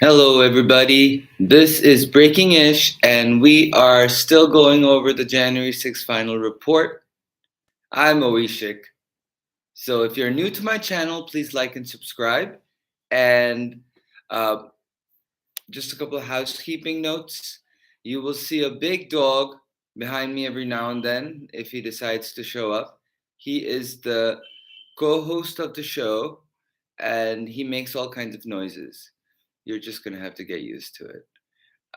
Hello, everybody. This is Breaking Ish, and we are still going over the January 6th final report. I'm Oishik. So, if you're new to my channel, please like and subscribe. And uh, just a couple of housekeeping notes. You will see a big dog behind me every now and then if he decides to show up. He is the co host of the show, and he makes all kinds of noises. You're just going to have to get used to it.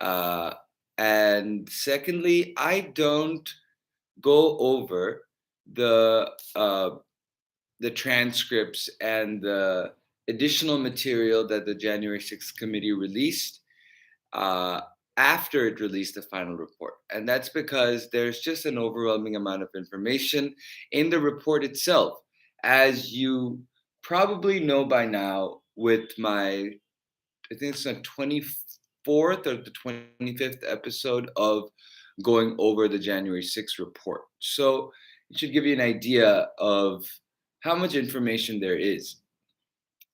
Uh, and secondly, I don't go over the uh, the transcripts and the additional material that the January 6th committee released uh, after it released the final report. And that's because there's just an overwhelming amount of information in the report itself. As you probably know by now, with my I think it's the 24th or the 25th episode of going over the January 6th report. So it should give you an idea of how much information there is.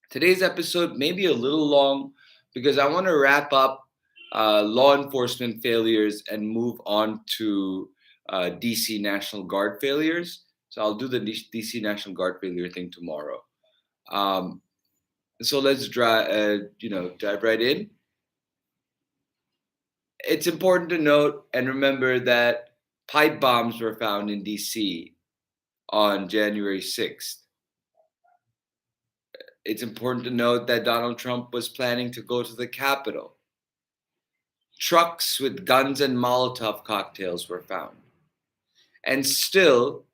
Today's episode may be a little long because I want to wrap up law enforcement failures and move on to DC National Guard failures. So I'll do the DC National Guard failure thing tomorrow. Um, so let's dive right in. It's important to note and remember that pipe bombs were found in DC on January 6th. It's important to note that Donald Trump was planning to go to the Capitol. Trucks with guns and Molotov cocktails were found. And still,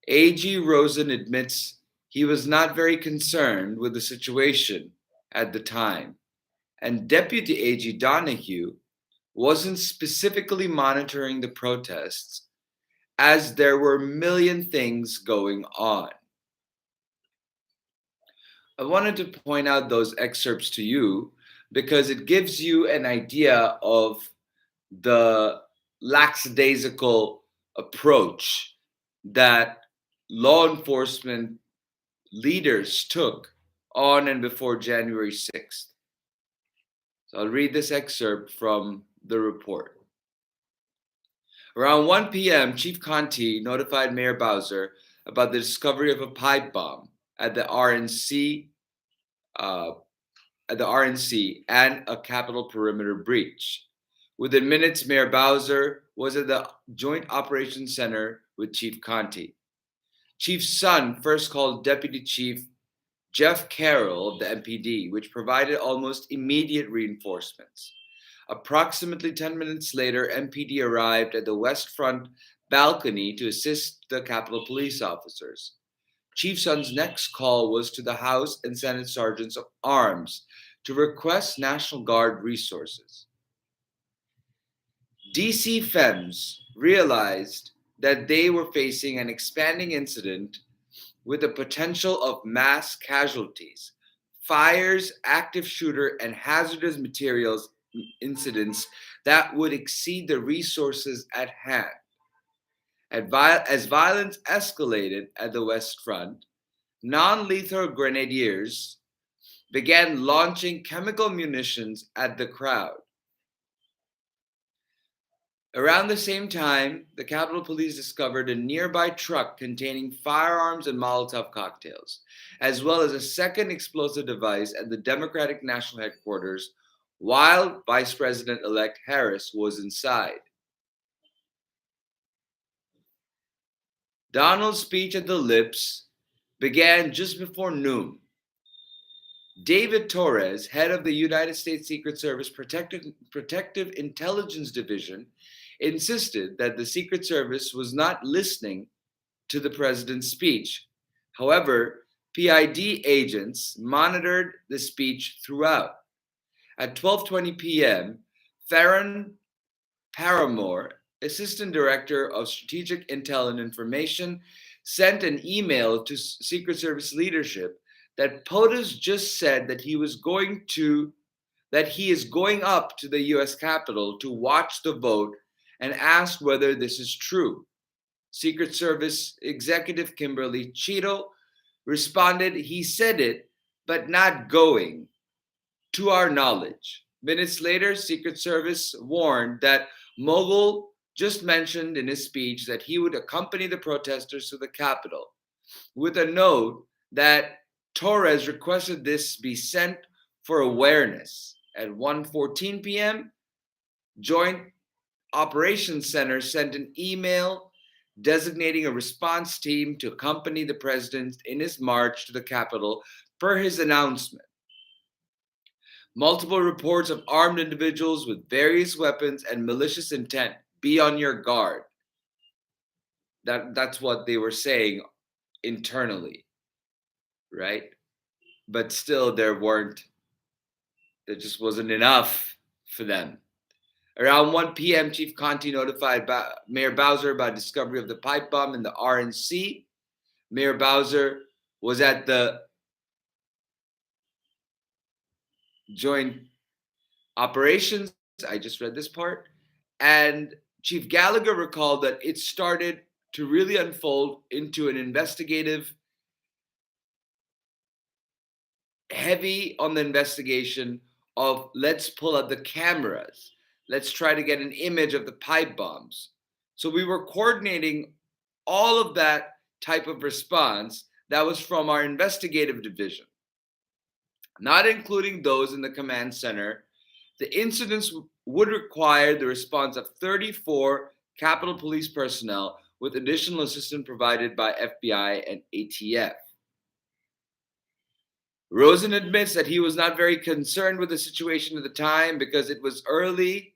A.G. Rosen admits he was not very concerned with the situation at the time. And Deputy A.G. Donahue wasn't specifically monitoring the protests as there were a million things going on. I wanted to point out those excerpts to you because it gives you an idea of the lackadaisical approach that law enforcement leaders took on and before January 6th. So I'll read this excerpt from the report. Around 1 p.m., Chief Conti notified Mayor Bowser about the discovery of a pipe bomb at the RNC and a Capitol perimeter breach. Within minutes, Mayor Bowser was at the Joint Operations Center with Chief Conti. Chief's son first called Deputy Chief Jeff Carroll of the MPD, which provided almost immediate reinforcements. Approximately 10 minutes later, MPD arrived at the West Front balcony to assist the Capitol police officers. Chief Son's next call was to the House and Senate Sergeants of Arms to request National Guard resources. DC FEMS realized that they were facing an expanding incident with the potential of mass casualties, fires, active shooter, and hazardous materials incidents that would exceed the resources at hand. As violence escalated at the West Front, non-lethal grenadiers began launching chemical munitions at the crowd. Around the same time, the Capitol Police discovered a nearby truck containing firearms and Molotov cocktails, as well as a second explosive device at the Democratic National Headquarters while Vice President-elect Harris was inside. Donald's speech at the Lips began just before noon. David Torres, head of the United States Secret Service Protective Intelligence Division, insisted that the Secret Service was not listening to the president's speech. However, PID agents monitored the speech throughout. At 12:20 p.m., Farron Paramore, Assistant Director of Strategic Intel and Information, sent an email to Secret Service leadership that POTUS just said that he is going up to the US Capitol to watch the vote and asked whether this is true. Secret Service Executive Kimberly Cheeto responded, "He said it, but not going." to our knowledge. Minutes later, Secret Service warned that Mogul just mentioned in his speech that he would accompany the protesters to the Capitol, with a note that Torres requested this be sent for awareness. At 1:14 p.m., Joint Operations Center sent an email designating a response team to accompany the president in his march to the Capitol per his announcement. Multiple reports of armed individuals with various weapons and malicious intent. Be on your guard. That's what they were saying internally, right? But still, there just wasn't enough for them. Around 1 p.m., Chief Conti notified Mayor Bowser about discovery of the pipe bomb in the RNC. Mayor Bowser was at the Joint Operations. I just read this part. And Chief Gallagher recalled that it started to really unfold into an investigative, heavy on the investigation of let's pull out the cameras. Let's try to get an image of the pipe bombs. So we were coordinating all of that type of response that was from our investigative division, not including those in the command center. The incidents would require the response of 34 Capitol Police personnel with additional assistance provided by FBI and ATF. Rosen admits that he was not very concerned with the situation at the time because it was early,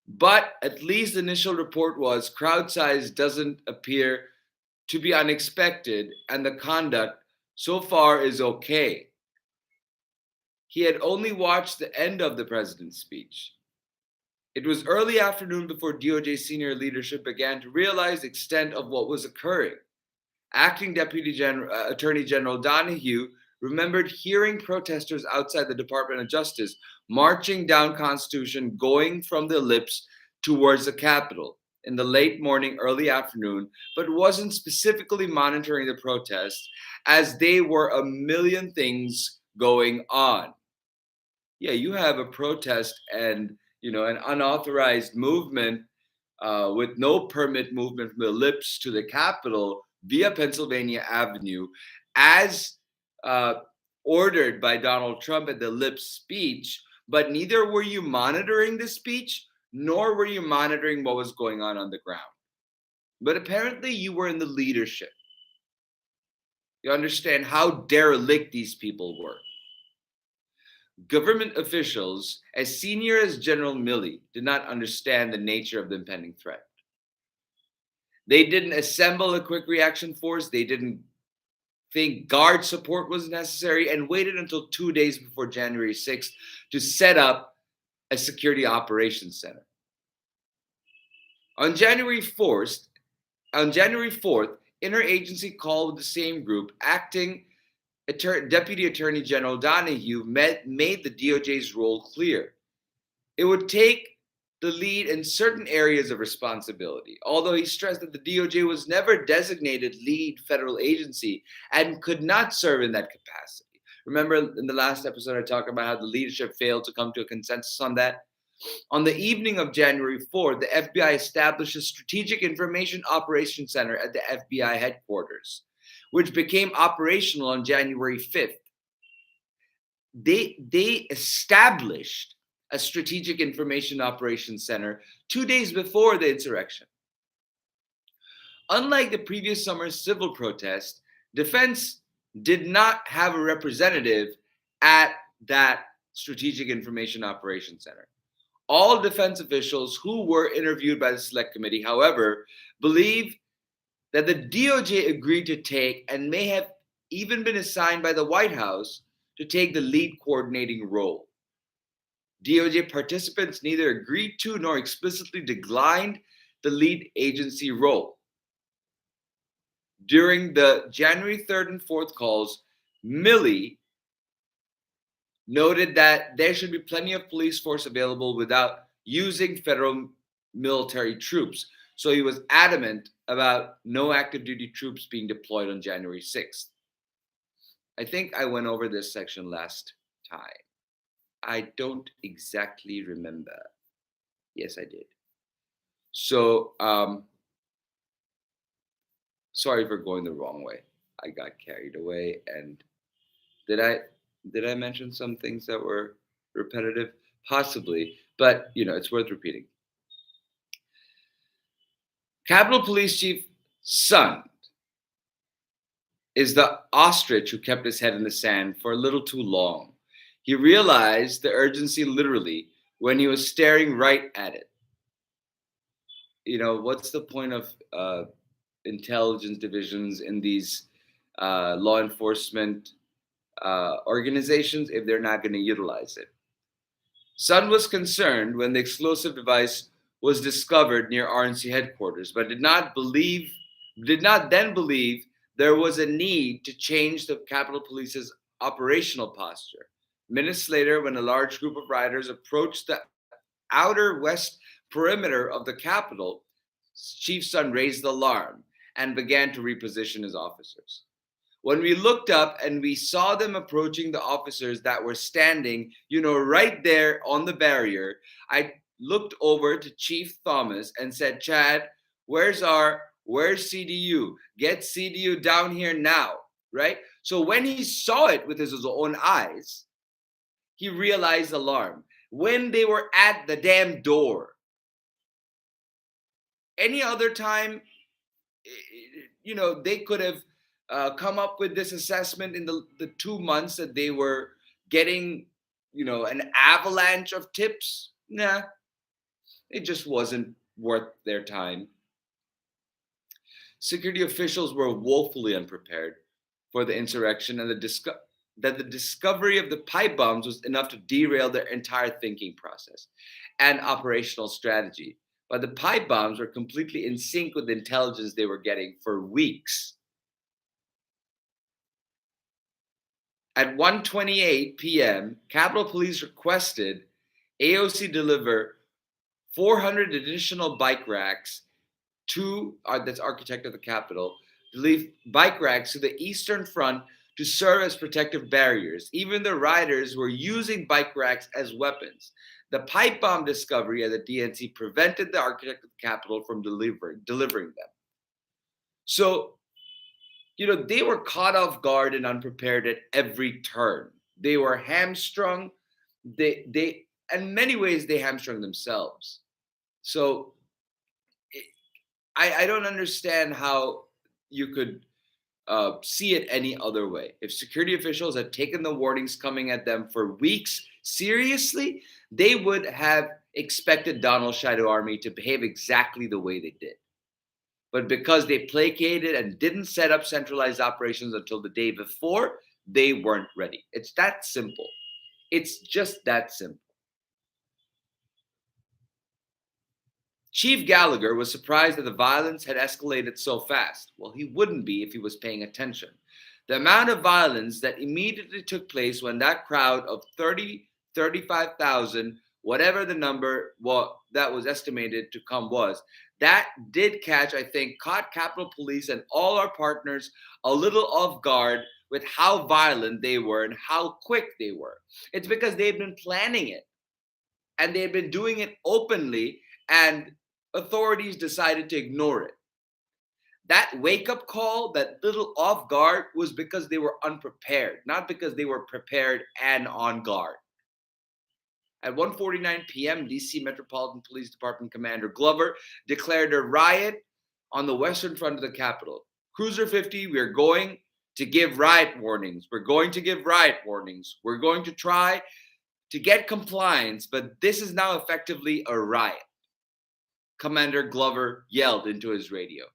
but at least the initial report was crowd size doesn't appear to be unexpected and the conduct so far is okay. He had only watched the end of the president's speech. It was early afternoon before DOJ senior leadership began to realize the extent of what was occurring. Acting Attorney General Donahue remembered hearing protesters outside the Department of Justice marching down Constitution, going from the ellipse towards the Capitol in the late morning, early afternoon, but wasn't specifically monitoring the protests as they were a million things going on. Yeah, you have a protest and an unauthorized movement with no permit movement from the ellipse to the Capitol via Pennsylvania Avenue, as ordered by Donald Trump at the ellipse speech. But neither were you monitoring the speech, nor were you monitoring what was going on the ground. But apparently you were in the leadership. You understand how derelict these people were. Government officials, as senior as General Milley, did not understand the nature of the impending threat. They didn't assemble a quick reaction force. They didn't think guard support was necessary and waited until 2 days before January 6th to set up a security operations center. On January 4th, interagency call with the same group, acting Deputy Attorney General Donahue made the DOJ's role clear. It would take the lead in certain areas of responsibility, although he stressed that the DOJ was never designated lead federal agency and could not serve in that capacity. Remember in the last episode, I talked about how the leadership failed to come to a consensus on that? On the evening of January 4th, the FBI established a Strategic Information Operations Center at the FBI headquarters, which became operational on January 5th. They established a Strategic Information Operations Center 2 days before the insurrection. Unlike the previous summer's civil protest, defense did not have a representative at that Strategic Information Operations Center. All defense officials who were interviewed by the Select Committee, however, believe that the DOJ agreed to take and may have even been assigned by the White House to take the lead coordinating role. DOJ participants neither agreed to nor explicitly declined the lead agency role. During the January 3rd and 4th calls, Milley noted that there should be plenty of police force available without using federal military troops. So he was adamant about no active duty troops being deployed on January 6th. I think I went over this section last time. I don't exactly remember. Yes, I did. So, sorry for going the wrong way. I got carried away, and did I did I mention some things that were repetitive? Possibly, but it's worth repeating. Capitol Police Chief Sun is the ostrich who kept his head in the sand for a little too long. He realized the urgency literally when he was staring right at it. What's the point of intelligence divisions in these law enforcement organizations if they're not going to utilize it? Sun was concerned when the explosive device was discovered near RNC headquarters, but did not then believe there was a need to change the Capitol Police's operational posture. Minutes later, when a large group of riders approached the outer west perimeter of the Capitol, Chief Sun raised the alarm and began to reposition his officers. When we looked up and we saw them approaching the officers that were standing, right there on the barrier, I looked over to Chief Thomas and said, Chad, where's CDU? Get CDU down here now, right? So when he saw it with his own eyes, he realized alarm. When they were at the damn door, any other time, they could have come up with this assessment in the 2 months that they were getting, an avalanche of tips. Nah, it just wasn't worth their time. Security officials were woefully unprepared for the insurrection, and that the discovery of the pipe bombs was enough to derail their entire thinking process and operational strategy. But the pipe bombs were completely in sync with the intelligence they were getting for weeks. At 1:28 p.m., Capitol Police requested AOC deliver 400 additional bike racks to that's architect of the Capitol, to leave bike racks to the eastern front to serve as protective barriers. Even the riders were using bike racks as weapons. The pipe bomb discovery at the DNC prevented the architect of the Capitol from delivering them. So, they were caught off guard and unprepared at every turn. They were hamstrung. They in many ways they hamstrung themselves. So I don't understand how you could see it any other way. If security officials had taken the warnings coming at them for weeks seriously, they would have expected Donald Shadow Army to behave exactly the way they did. But because they placated and didn't set up centralized operations until the day before, they weren't ready. It's that simple. It's just that simple. Chief Gallagher was surprised that the violence had escalated so fast. Well, he wouldn't be if he was paying attention. The amount of violence that immediately took place when that crowd of 30, 35,000, whatever the number that was estimated to come was, that did caught Capitol Police and all our partners a little off guard with how violent they were and how quick they were. It's because they've been planning it and they've been doing it openly, and authorities decided to ignore it. That wake-up call, that little off guard, was because they were unprepared, not because they were prepared and on guard. At 1:49 p.m., DC Metropolitan Police Department Commander Glover declared a riot on the western front of the Capitol. Cruiser 50, we are going to give riot warnings. We're going to give riot warnings. We're going to try to get compliance, but this is now effectively a riot, Commander Glover yelled into his radio.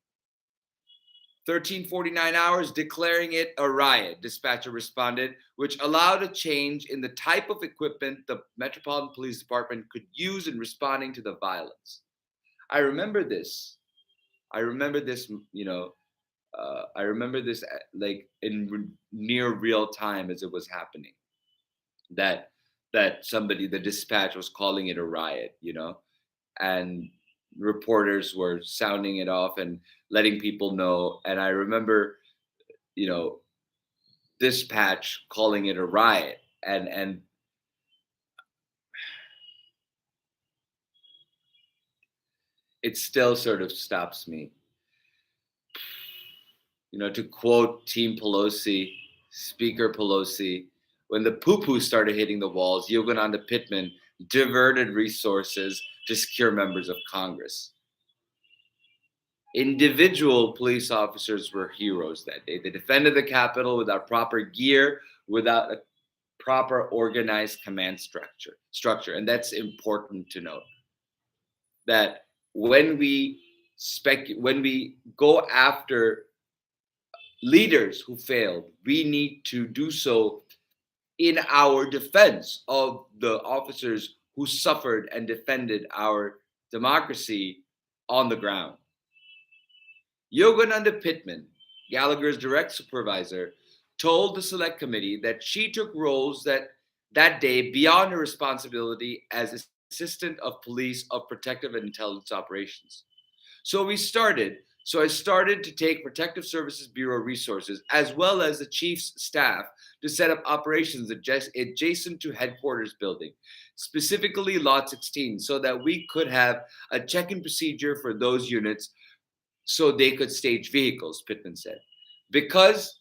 1349 hours declaring it a riot, dispatcher responded, which allowed a change in the type of equipment the Metropolitan Police Department could use in responding to the violence. I remember this, like in near real time as it was happening, that the dispatch was calling it a riot, and reporters were sounding it off and letting people know. And I remember, dispatch calling it a riot. and it still sort of stops me. To quote Team Pelosi, Speaker Pelosi, when the poo-poo started hitting the walls, Yogananda Pittman diverted resources to secure members of Congress. Individual police officers were heroes that day. They defended the Capitol without proper gear, without a proper organized command structure. And that's important to note. That when we go after leaders who failed, we need to do so in our defense of the officers who suffered and defended our democracy on the ground. Yogananda Pittman, Gallagher's direct supervisor, told the select committee that she took roles that day beyond her responsibility as assistant of police of protective and intelligence operations. So I started to take Protective Services Bureau resources as well as the chief's staff to set up operations adjacent to headquarters building, specifically Lot 16, so that we could have a check-in procedure for those units so they could stage vehicles, Pittman said. Because,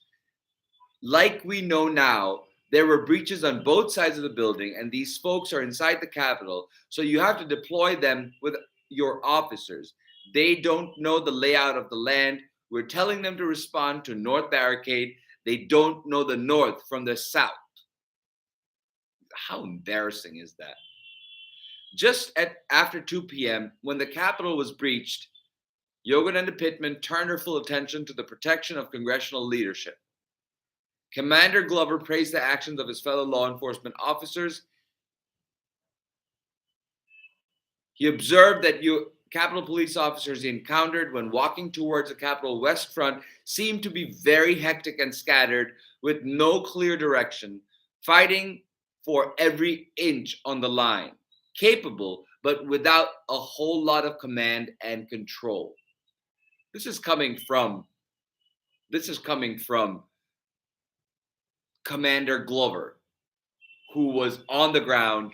like we know now, there were breaches on both sides of the building, and these folks are inside the Capitol, so you have to deploy them with your officers. They don't know the layout of the land. We're telling them to respond to North Barricade. They don't know the North from the South. How embarrassing is that? Just after 2 p.m., when the Capitol was breached, Yogananda Pittman turned her full attention to the protection of congressional leadership. Commander Glover praised the actions of his fellow law enforcement officers. He observed that Capitol police officers he encountered when walking towards the Capitol West Front seemed to be very hectic and scattered with no clear direction, fighting for every inch on the line, capable but without a whole lot of command and control. This is coming from Commander Glover, who was on the ground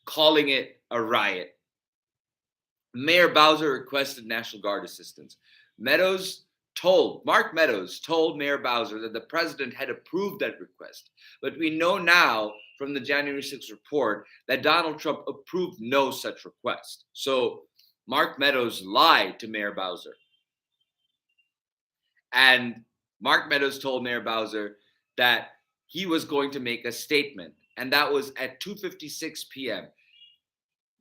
calling it a riot. Mayor Bowser requested National Guard assistance. Mark Meadows told Mayor Bowser that the president had approved that request. But we know now from the January 6th report that Donald Trump approved no such request. So Mark Meadows lied to Mayor Bowser. And Mark Meadows told Mayor Bowser that he was going to make a statement. And that was at 2:56 p.m.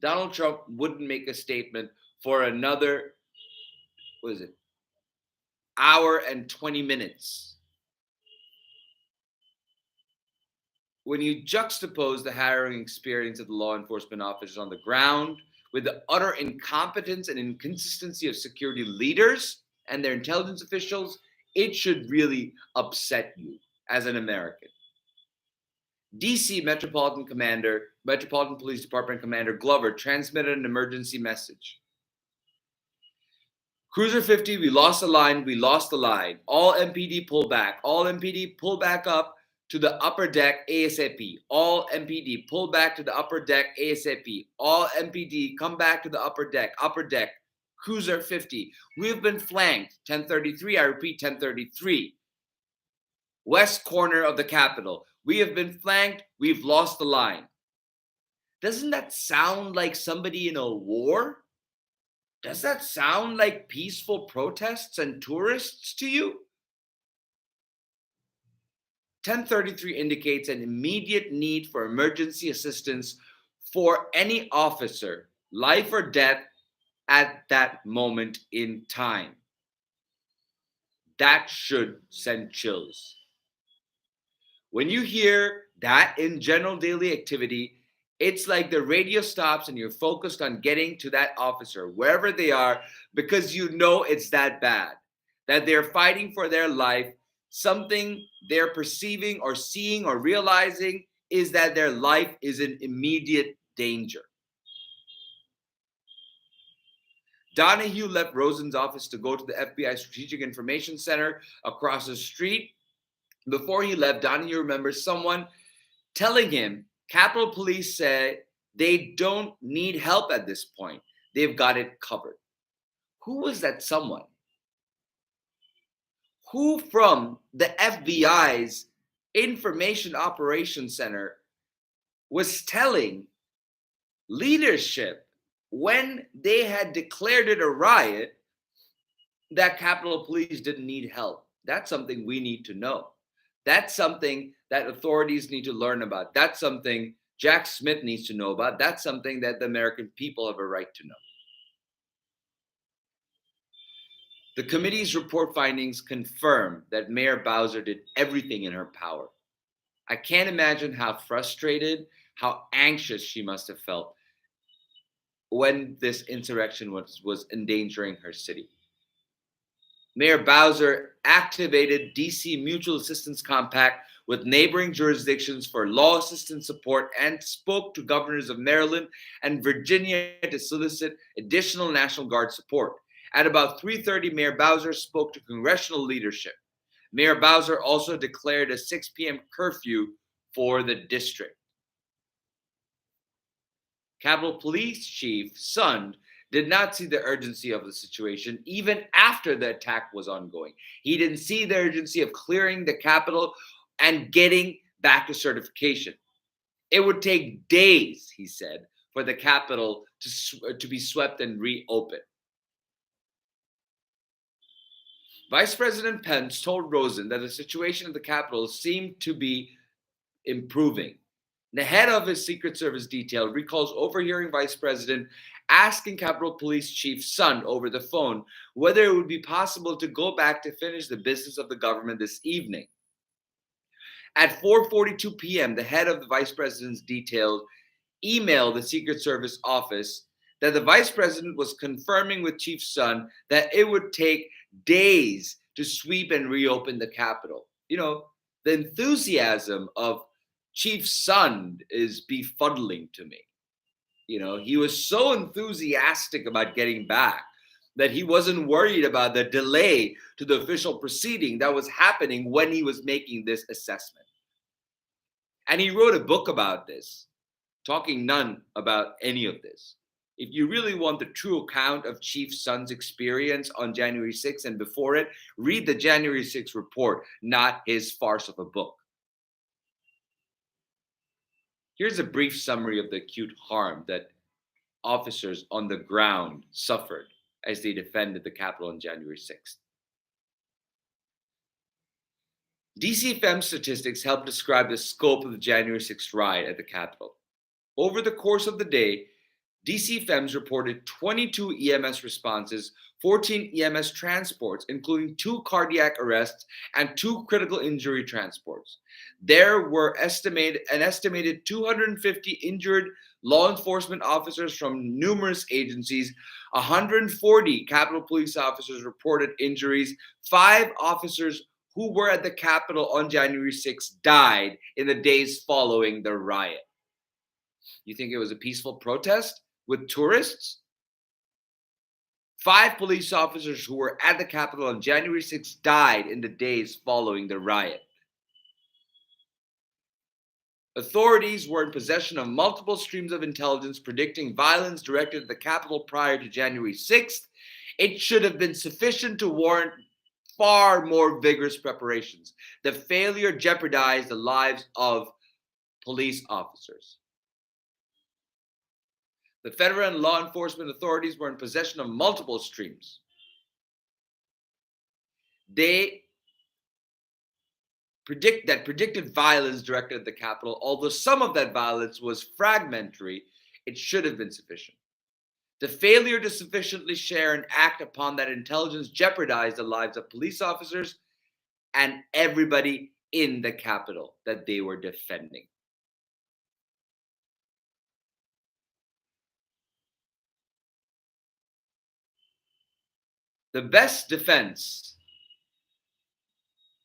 Donald Trump wouldn't make a statement for another, hour and 20 minutes. When you juxtapose the harrowing experience of the law enforcement officers on the ground with the utter incompetence and inconsistency of security leaders and their intelligence officials, it should really upset you as an American. DC Metropolitan Police Department Commander Glover transmitted an emergency message. Cruiser 50, we lost the line. All MPD pull back. All MPD pull back up to the upper deck ASAP. All MPD pull back to the upper deck ASAP. All MPD come back to the upper deck. Cruiser 50. We have been flanked. 1033, I repeat, 1033. West corner of the Capitol. We have been flanked. We've lost the line. Doesn't that sound like somebody in a war? Does that sound like peaceful protests and tourists to you? 1033 indicates an immediate need for emergency assistance for any officer, life or death, at that moment in time. That should send chills. When you hear that in general daily activity, it's like the radio stops and you're focused on getting to that officer, wherever they are, because you know it's that bad, that they're fighting for their life. Something they're perceiving or seeing or realizing is that their life is in immediate danger. Donahue left Rosen's office to go to the FBI Strategic Information Center across the street. Before he left, Donahue remembers someone telling him Capitol Police say they don't need help at this point. They've got it covered. Who was that someone? Who from the FBI's Information Operations Center was telling leadership when they had declared it a riot that Capitol Police didn't need help? That's something we need to know. That's something that authorities need to learn about. That's something Jack Smith needs to know about. That's something that the American people have a right to know. The committee's report findings confirm that Mayor Bowser did everything in her power. I can't imagine how frustrated, how anxious she must have felt when this insurrection was endangering her city. Mayor Bowser activated DC Mutual Assistance Compact with neighboring jurisdictions for law assistance support and spoke to governors of Maryland and Virginia to solicit additional National Guard support. At about 3:30, Mayor Bowser spoke to congressional leadership. Mayor Bowser also declared a 6 p.m. curfew for the district. Capitol Police Chief Sund did not see the urgency of the situation even after the attack was ongoing. He didn't see the urgency of clearing the Capitol and getting back to certification. It would take days, he said, for the Capitol to be swept and reopened. Vice President Pence told Rosen that the situation at the Capitol seemed to be improving. The head of his Secret Service detail recalls overhearing Vice President asking Capitol Police Chief Sund over the phone whether it would be possible to go back to finish the business of the government this evening. At 4:42 p.m., the head of the Vice President's detail emailed the Secret Service office that the Vice President was confirming with Chief Sund that it would take days to sweep and reopen the Capitol. You know, the enthusiasm of Chief Sund is befuddling to me. You know, he was so enthusiastic about getting back that he wasn't worried about the delay to the official proceeding that was happening when he was making this assessment. And he wrote a book about this, talking none about any of this. If you really want the true account of Chief Sund's experience on January 6th and before it, read the January 6th report, not his farce of a book. Here's a brief summary of the acute harm that officers on the ground suffered as they defended the Capitol on January 6th. DC FEM statistics help describe the scope of the January 6th riot at the Capitol. Over the course of the day, DC FEMS reported 22 EMS responses, 14 EMS transports, including 2 cardiac arrests and 2 critical injury transports. There were an estimated 250 injured law enforcement officers from numerous agencies. 140 Capitol Police officers reported injuries. 5 officers who were at the Capitol on January 6th died in the days following the riot. You think it was a peaceful protest with tourists? 5 police officers who were at the Capitol on January 6th died in the days following the riot. Authorities were in possession of multiple streams of intelligence predicting violence directed at the Capitol prior to January 6th. It should have been sufficient to warrant far more vigorous preparations. The failure jeopardized the lives of police officers. The federal and law enforcement authorities were in possession of multiple streams. They predicted violence directed at the Capitol. Although some of that violence was fragmentary, it should have been sufficient. The failure to sufficiently share and act upon that intelligence jeopardized the lives of police officers and everybody in the Capitol that they were defending. The best defense,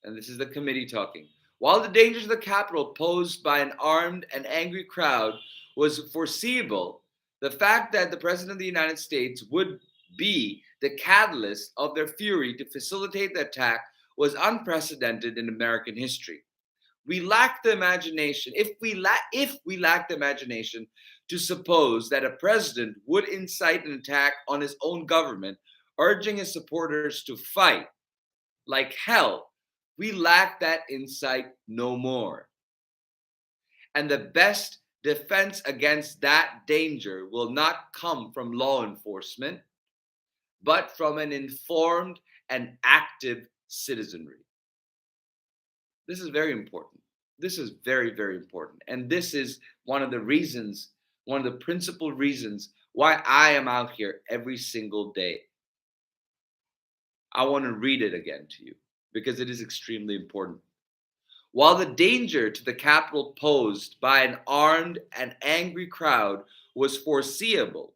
and this is the committee talking, while the dangers of the Capitol posed by an armed and angry crowd was foreseeable, the fact that the President of the United States would be the catalyst of their fury to facilitate the attack was unprecedented in American history. We lack the imagination. If we lack the imagination to suppose that a president would incite an attack on his own government, urging his supporters to fight like hell, we lack that insight no more. And the best defense against that danger will not come from law enforcement, but from an informed and active citizenry. This is very important. This is very, very important. And this is one of the reasons, one of the principal reasons why I am out here every single day. I want to read it again to you because it is extremely important. While the danger to the Capitol posed by an armed and angry crowd was foreseeable,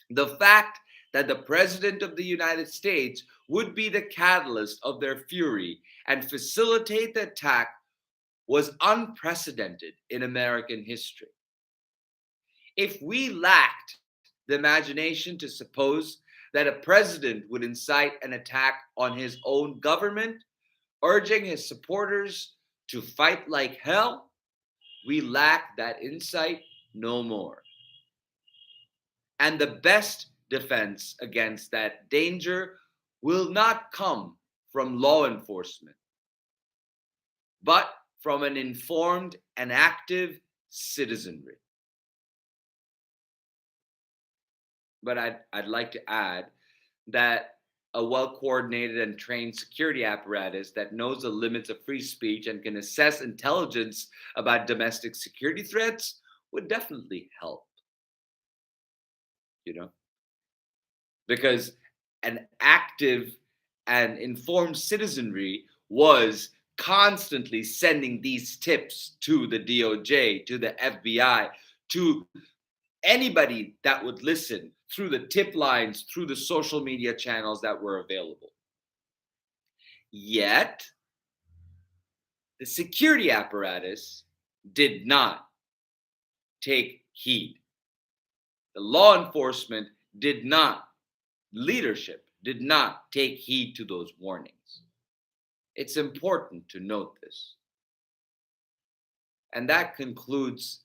the fact that the President of the United States would be the catalyst of their fury and facilitate the attack was unprecedented in American history. If we lacked the imagination to suppose that a president would incite an attack on his own government, urging his supporters to fight like hell, we lack that insight no more. And the best defense against that danger will not come from law enforcement, but from an informed and active citizenry. But I'd like to add that a well coordinated and trained security apparatus that knows the limits of free speech and can assess intelligence about domestic security threats would definitely help, you know, because an active and informed citizenry was constantly sending these tips to the DOJ, to the FBI, to anybody that would listen through the tip lines, through the social media channels that were available. Yet, the security apparatus did not take heed. The law enforcement did not, leadership did not take heed to those warnings. It's important to note this. And that concludes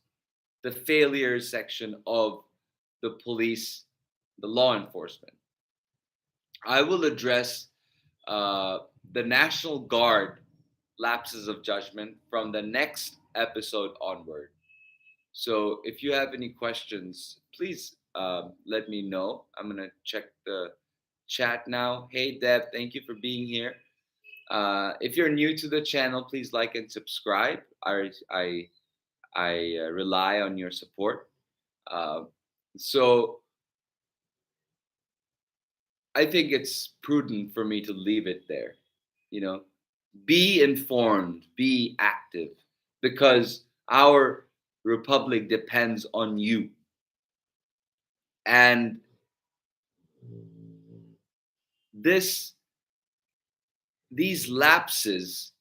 the failures section of the police, the law enforcement. I will address the National Guard lapses of judgment from the next episode onward. So if you have any questions, please let me know. I'm going to check the chat now. Hey, Deb, thank you for being here. If you're new to the channel, please like and subscribe. I rely on your support. So I think it's prudent for me to leave it there. You know, be informed, be active, because our republic depends on you. And these lapses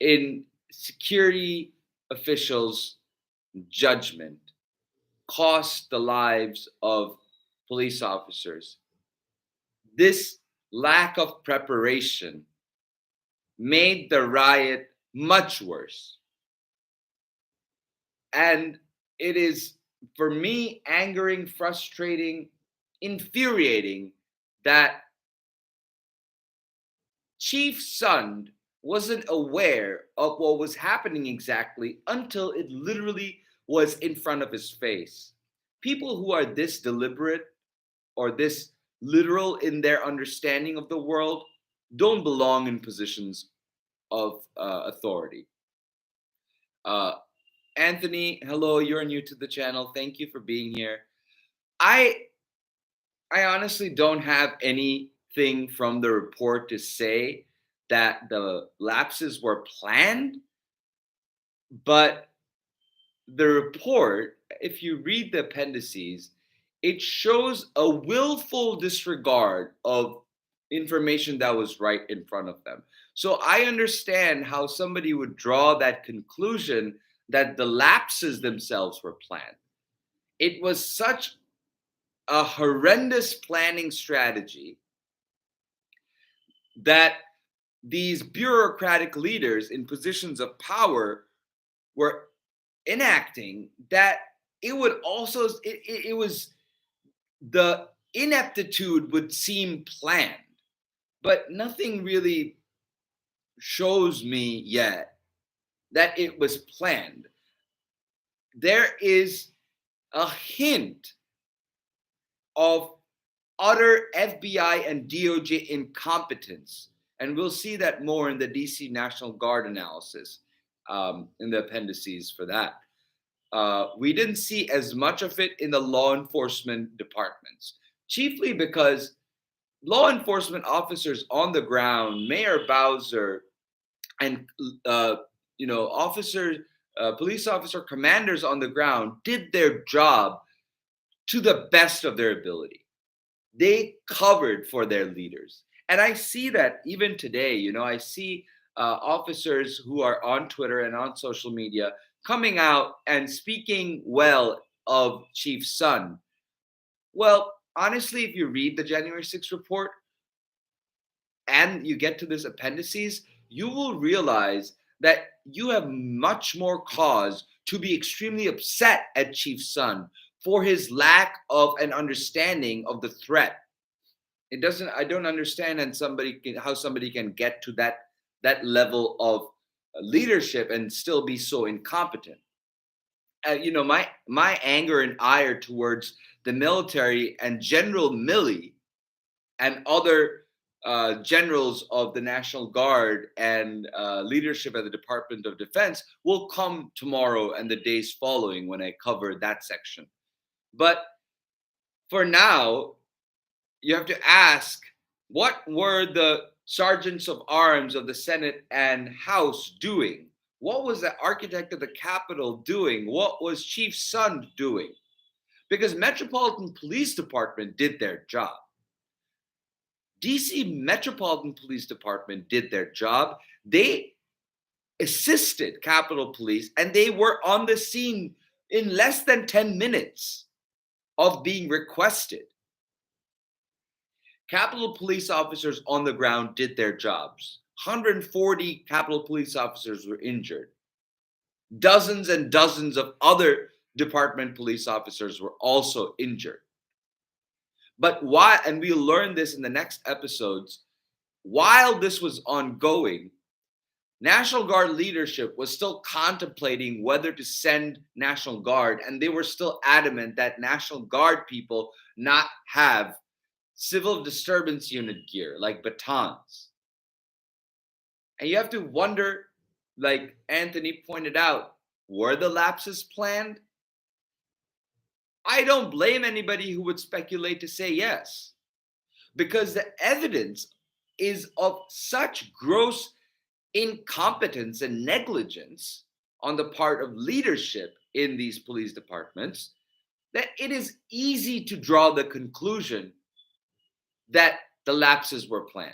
in security officials' judgment cost the lives of police officers. This lack of preparation made the riot much worse. And it is, for me, angering, frustrating, infuriating that Chief Sund wasn't aware of what was happening exactly until it literally was in front of his face. People who are this deliberate or this literal in their understanding of the world don't belong in positions of authority. Anthony, hello, you're new to the channel. Thank you for being here. I honestly don't have anything from the report to say that the lapses were planned, but the report, if you read the appendices, it shows a willful disregard of information that was right in front of them. So I understand how somebody would draw that conclusion that the lapses themselves were planned. It was such a horrendous planning strategy that these bureaucratic leaders in positions of power were enacting, that it would also it was the ineptitude would seem planned, but nothing really shows me yet that it was planned. There is a hint of utter FBI and DOJ incompetence. And we'll see that more in the DC National Guard analysis, in the appendices for that. We didn't see as much of it in the law enforcement departments, chiefly because law enforcement officers on the ground, Mayor Bowser, and uh, police officer commanders on the ground did their job to the best of their ability. They covered for their leaders. And I see that even today. I see officers who are on Twitter and on social media coming out and speaking well of Chief Sun. Well, honestly, if you read the January 6th report and you get to this appendices, you will realize that you have much more cause to be extremely upset at Chief Sun for his lack of an understanding of the threat. I don't understand how somebody can get to that level of leadership and still be so incompetent. My anger and ire towards the military and General Milley and other generals of the National Guard and leadership at the Department of Defense will come tomorrow and the days following when I cover that section. But for now, you have to ask, what were the sergeants of arms of the Senate and House doing? What was the architect of the Capitol doing? What was Chief Sun doing? Because Metropolitan Police Department did their job. DC Metropolitan Police Department did their job. They assisted Capitol Police, and they were on the scene in less than 10 minutes of being requested. Capitol Police officers on the ground did their jobs. 140 Capitol Police officers were injured. Dozens and dozens of other department police officers were also injured. But why, and we'll learn this in the next episodes, while this was ongoing, National Guard leadership was still contemplating whether to send National Guard, and they were still adamant that National Guard people not have civil disturbance unit gear like batons. And you have to wonder, like Anthony pointed out, were the lapses planned? I don't blame anybody who would speculate to say yes, because the evidence is of such gross incompetence and negligence on the part of leadership in these police departments that it is easy to draw the conclusion that the lapses were planned.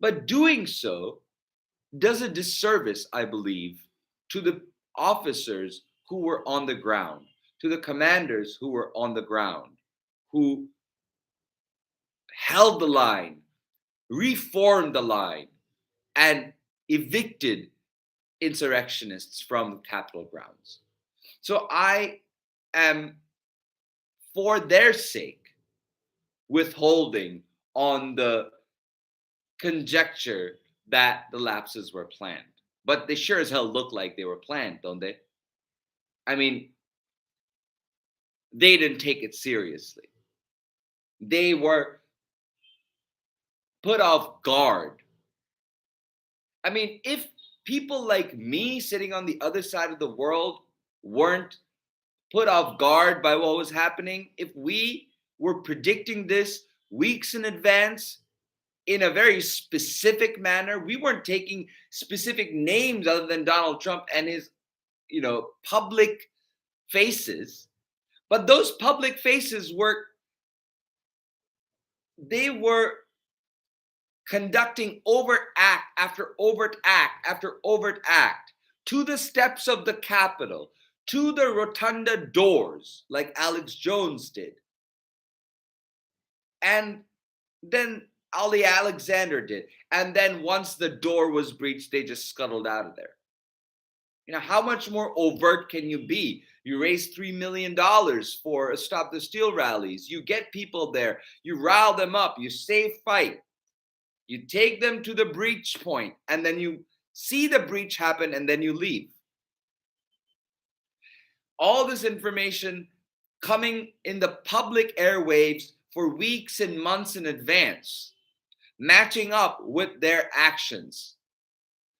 But doing so does a disservice, I believe, to the officers who were on the ground, to the commanders who were on the ground, who held the line, reformed the line, and evicted insurrectionists from Capitol grounds. So I am, for their sake, withholding on the conjecture that the lapses were planned. But they sure as hell look like they were planned, don't they? I mean, they didn't take it seriously. They were put off guard. I mean, if people like me sitting on the other side of the world weren't put off guard by what was happening, if we were predicting this weeks in advance in a very specific manner, we weren't taking specific names other than Donald Trump and his, public faces. But those public faces were conducting overt act after overt act after overt act to the steps of the Capitol, to the rotunda doors, like Alex Jones did. And then Ali Alexander did. And then once the door was breached, they just scuttled out of there. How much more overt can you be? You raise $3 million for Stop the Steal rallies. You get people there. You rile them up. You say fight. You take them to the breach point, and then you see the breach happen, and then you leave. All this information coming in the public airwaves for weeks and months in advance, matching up with their actions.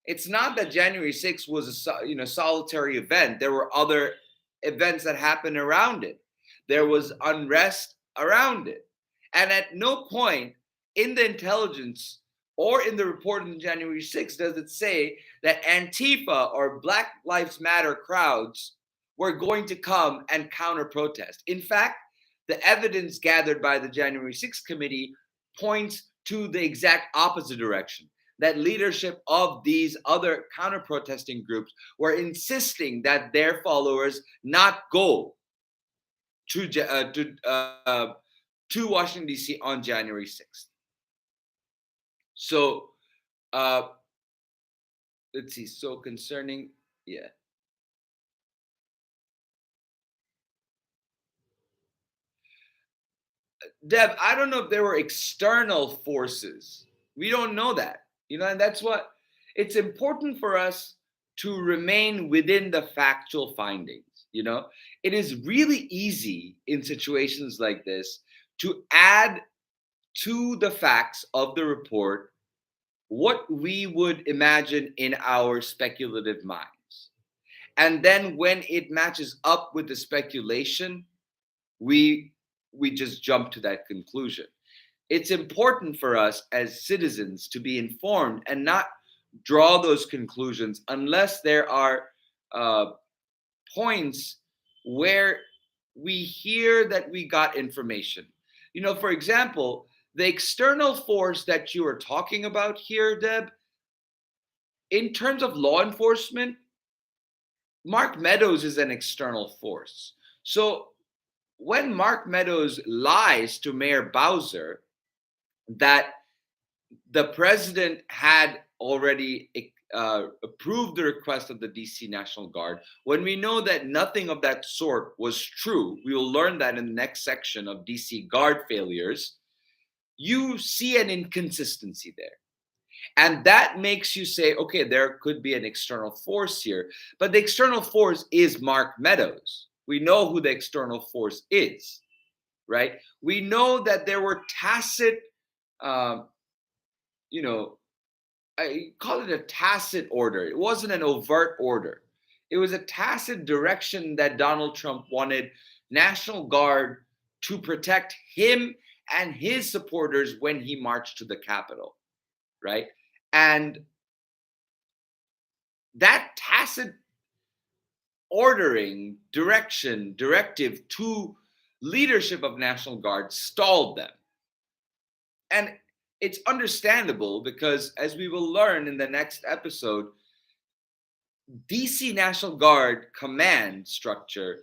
It's not that January 6th was a solitary event. There were other events that happened around it. There was unrest around it. And at no point in the intelligence or in the report on January 6th does it say that Antifa or Black Lives Matter crowds were going to come and counter protest. In fact, the evidence gathered by the January 6th committee points to the exact opposite direction. That leadership of these other counter-protesting groups were insisting that their followers not go to Washington, D.C. on January 6th. So, let's see. So concerning, yeah. Deb, I don't know if there were external forces. We don't know that. And that's what it's important for us to remain within the factual findings. It is really easy in situations like this to add to the facts of the report what we would imagine in our speculative minds. And then when it matches up with the speculation, we just jump to that conclusion. It's important for us as citizens to be informed and not draw those conclusions unless there are points where we hear that we got information. For example, the external force that you are talking about here, Deb, in terms of law enforcement, Mark Meadows is an external force. So when Mark Meadows lies to Mayor Bowser that the president had already approved the request of the DC National Guard, when we know that nothing of that sort was true, we will learn that in the next section of DC Guard failures, you see an inconsistency there. And that makes you say, okay, there could be an external force here. But the external force is Mark Meadows. We know who the external force is, right? We know that there were tacit, I call it a tacit order. It wasn't an overt order. It was a tacit direction that Donald Trump wanted National Guard to protect him and his supporters when he marched to the Capitol, right? And that tacit ordering, directive to leadership of National Guard stalled them. And it's understandable because, as we will learn in the next episode, DC National Guard command structure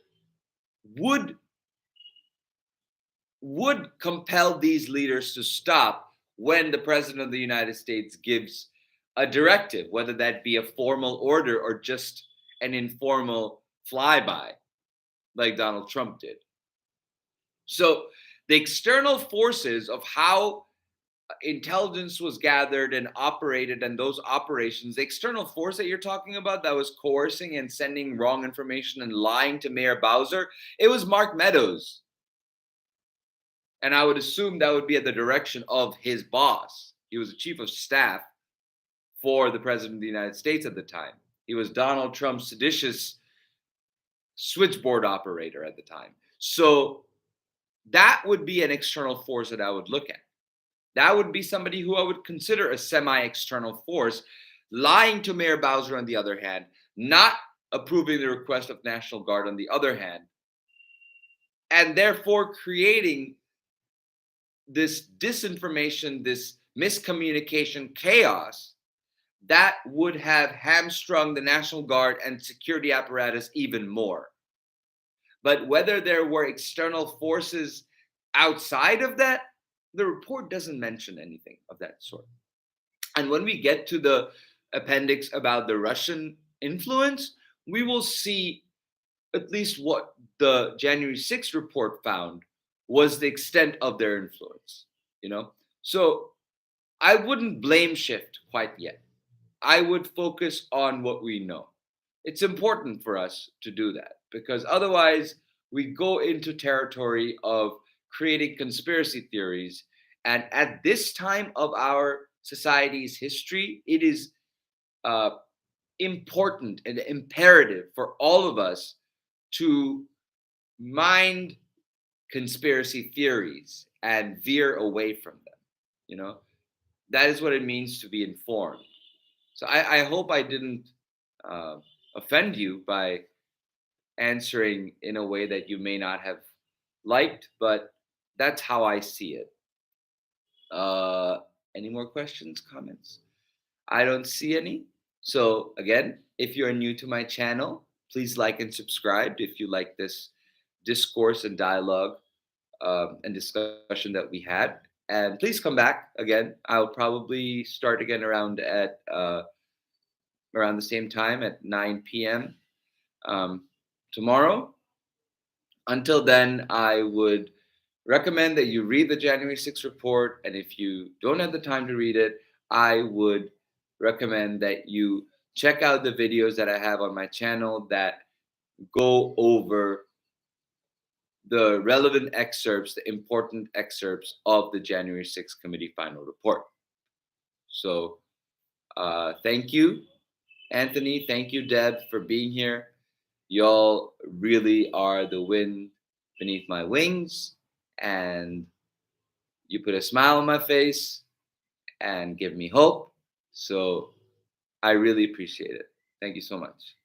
would compel these leaders to stop when the President of the United States gives a directive, whether that be a formal order or just an informal flyby like Donald Trump did. So the external forces of how intelligence was gathered and operated, and those operations, the external force that you're talking about that was coercing and sending wrong information and lying to Mayor Bowser, it was Mark Meadows. And I would assume that would be at the direction of his boss. He was the chief of staff for the President of the United States at the time. He was Donald Trump's seditious switchboard operator at the time. So that would be an external force that I would look at. That would be somebody who I would consider a semi-external force, lying to Mayor Bowser on the other hand, not approving the request of National Guard on the other hand, and therefore creating this disinformation, this miscommunication chaos that would have hamstrung the National Guard and security apparatus even more. But whether there were external forces outside of that, The report doesn't mention anything of that sort. And when we get to the appendix about the Russian influence, we will see at least what the January 6th report found was the extent of their influence, you know? So I wouldn't blame shift quite yet. I would focus on what we know. It's important for us to do that because otherwise we go into territory of creating conspiracy theories. And at this time of our society's history, it is uh, important and imperative for all of us to mind conspiracy theories and veer away from them. You know, that is what it means to be informed. So I hope I didn't uh, offend you by answering in a way that you may not have liked, but that's how I see it. Uh, any more questions, comments? I don't see any. So, again, if you're new to my channel, please like and subscribe if you like this discourse and dialogue and discussion that we had. And please come back again. I'll probably start again around the same time at 9 p.m. Um, tomorrow. Until then, I would recommend that you read the January 6th report. And if you don't have the time to read it, I would recommend that you check out the videos that I have on my channel that go over the relevant excerpts, the important excerpts of the January 6th committee final report. So, thank you, Anthony. Thank you, Deb, for being here. Y'all really are the wind beneath my wings, and you put a smile on my face and give me hope. So I really appreciate it. Thank you so much.